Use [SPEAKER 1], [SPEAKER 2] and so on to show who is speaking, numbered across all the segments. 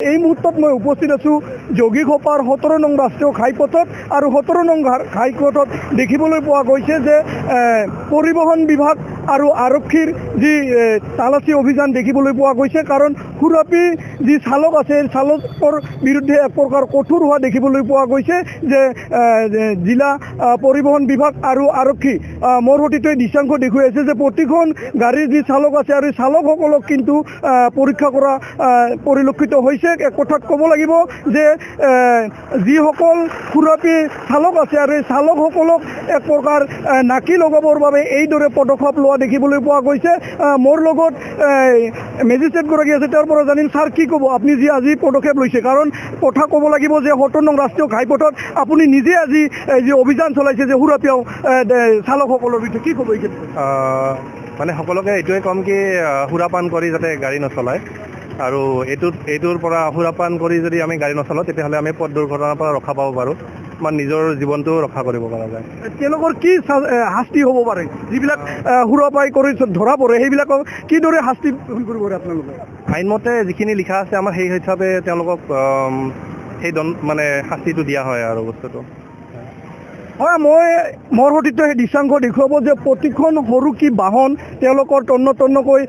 [SPEAKER 1] এই মুহূৰ্তত মই উপস্থিত আছোঁ যোগীঘোপাৰ 17 নং ৰাষ্ট্ৰীয় ঘাইপথত আৰু 17 নং ঘাইপথত দেখিবলৈ পোৱা গৈছে যে পৰিবহণ বিভাগ আৰু আৰক্ষীৰ যি তালাচী অভিযান দেখিবলৈ পোৱা গৈছে কাৰণ সুৰাপি যি চালক আছে চালকৰ বিৰুদ্ধে এক প্ৰকাৰ কঠোৰ হোৱা দেখিবলৈ পোৱা গৈছে যে জিলা পৰিবহণ বিভাগ আৰু আৰক্ষী মোৰ সৈতে দৃশ্যাংশ দেখুৱাই আছে যে প্ৰতিখন গাড়ীৰ যি চালক আছে আৰু চালকসকলক কিন্তু পৰীক্ষা কৰা পৰিলক্ষিত হৈছে এক কথাত ক'ব লাগিব যে যিসকল সুৰাপি চালক আছে আৰু এই চালকসকলক এক প্ৰকাৰ নাকি লগাবৰ বাবে এইদৰে পদক্ষেপ লোৱা দেখিবলৈ পোৱা গৈছে মোৰ লগত মেজিষ্ট্ৰেটগৰাকী আছে তেওঁৰ পৰা জানিম ছাৰ কি ক'ব আপুনি যি আজি পদক্ষেপ লৈছে কাৰণ কথা ক'ব লাগিব যে 17 নং ৰাষ্ট্ৰীয় ঘাইপথত আপুনি নিজে আজি যি অভিযান চলাইছে যে সুৰাপিয়াও চালকসকলৰ বিৰুদ্ধে কি ক'ব এই
[SPEAKER 2] মানে সকলোকে এইটোৱে ক'ম কি সুৰাপান কৰি যাতে গাড়ী নচলায় আৰু এইটোৰ পৰা সুৰাপান কৰি যদি আমি গাড়ী নচলাওঁ তেতিয়াহ'লে আমি পথ দুৰ্ঘটনাৰ পৰা ৰক্ষা পাব পাৰোঁ বা নিজৰ জীৱনটো ৰক্ষা কৰিব পৰা যায়
[SPEAKER 1] তেওঁলোকৰ কি শাস্তি হ'ব পাৰে যিবিলাক সুৰাপাই কৰি ধৰা পৰে সেইবিলাকক কিদৰে শাস্তি কৰিব পাৰে আপোনালোকে
[SPEAKER 2] আইনমতে যিখিনি লিখা আছে আমাৰ সেই হিচাপে তেওঁলোকক সেই মানে শাস্তিটো দিয়া হয় আৰু বস্তুটো
[SPEAKER 1] হয় মই মোৰ সৈতে সেই দৃশ্যাংশ দেখুৱাব যে প্ৰতিখন সৰু কি বাহন তেওঁলোকৰ তন্নকৈ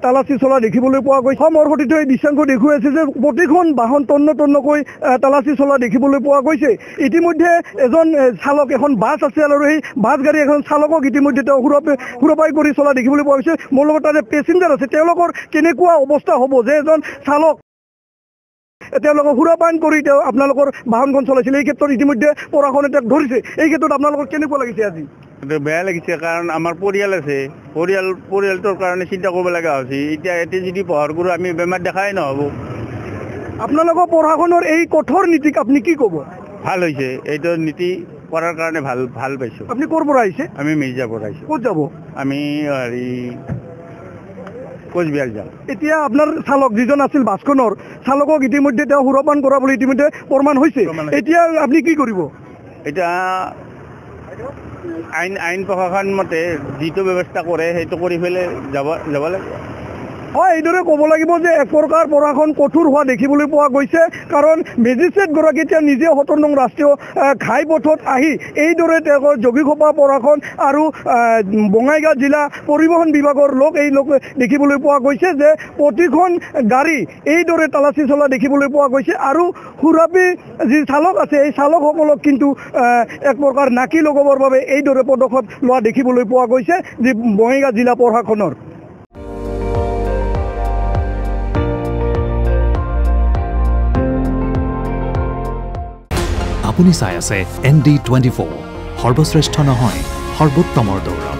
[SPEAKER 1] তালাচী চলা দেখিবলৈ পোৱা গৈছে মোৰ সৈতে এই দৃশ্যাংশ দেখুৱাইছে যে প্ৰতিখন বাহন তন্নকৈ তালাচী চলা দেখিবলৈ পোৱা গৈছে ইতিমধ্যে এজন চালক এখন বাছ আছে আৰু সেই বাছ গাড়ী এখন চালকক ইতিমধ্যে তেওঁ সুৰাপাই কৰি চলা দেখিবলৈ পোৱা গৈছে মোৰ লগত তাতে পেছেঞ্জাৰ আছে তেওঁলোকৰ কেনেকুৱা অৱস্থা হ'ব যে এজন চালক তেওঁলোকক সুৰাপান কৰি তেওঁ আপোনালোকৰ বাহনখন চলাইছিল এই ক্ষেত্ৰত ইতিমধ্যে প্ৰশাসনে তেওঁক ধৰিছে এই ক্ষেত্ৰত আপোনালোকৰ কেনেকুৱা লাগিছে আজি
[SPEAKER 3] বেয়া লাগিছে কাৰণ আমাৰ পৰিয়াল আছে পৰিয়ালটোৰ কাৰণে চিন্তা কৰিব লগা হৈছে এতিয়া যদি পঢ়াৰ কৰোঁ আমি বেমাৰ দেখাই নহ'ব
[SPEAKER 1] আপোনালোকৰ প্ৰশাসনৰ এই কঠোৰ নীতিক আপুনি কি ক'ব
[SPEAKER 3] ভাল হৈছে এইটো নীতি কৰাৰ কাৰণে ভাল পাইছোঁ
[SPEAKER 1] আপুনি ক'ৰ পৰা আহিছে
[SPEAKER 3] আমি মিৰ্জাৰ পৰা আহিছোঁ
[SPEAKER 1] ক'ত যাব
[SPEAKER 3] আমি কোচবিহাৰ যাম
[SPEAKER 1] এতিয়া আপোনাৰ চালক যিজন আছিল বাছখনৰ চালকক ইতিমধ্যে তেওঁ সুৰাপান কৰা বুলি ইতিমধ্যে প্ৰমাণ হৈছে এতিয়া আপুনি কি কৰিব
[SPEAKER 3] এতিয়া আইন প্ৰশাসন মতে যিটো ব্যৱস্থা কৰে সেইটো কৰি পেলাই যাব লাগিব
[SPEAKER 1] হয় এইদৰে ক'ব লাগিব যে এক প্ৰকাৰ প্ৰশাসন কঠোৰ হোৱা দেখিবলৈ পোৱা গৈছে কাৰণ মেজিষ্ট্ৰেটগৰাকী এতিয়া নিজে 17 নং ৰাষ্ট্ৰীয় ঘাইপথত আহি এইদৰে তেওঁলোকৰ যোগীঘোপা প্ৰশাসন আৰু বঙাইগাঁও জিলা পৰিবহণ বিভাগৰ লোক দেখিবলৈ পোৱা গৈছে যে প্ৰতিখন গাড়ী এইদৰে তালাচী চলা দেখিবলৈ পোৱা গৈছে আৰু সুৰাপি যি চালক আছে এই চালকসকলক কিন্তু এক প্ৰকাৰ নাকি লগাবৰ বাবে এইদৰে পদক্ষেপ লোৱা দেখিবলৈ পোৱা গৈছে যি বঙাইগাঁও জিলা প্ৰশাসনৰ
[SPEAKER 4] আপুনি চাই আছে ND24 সৰ্বশ্ৰেষ্ঠ নহয় সৰ্বোত্তমৰ দৌৰ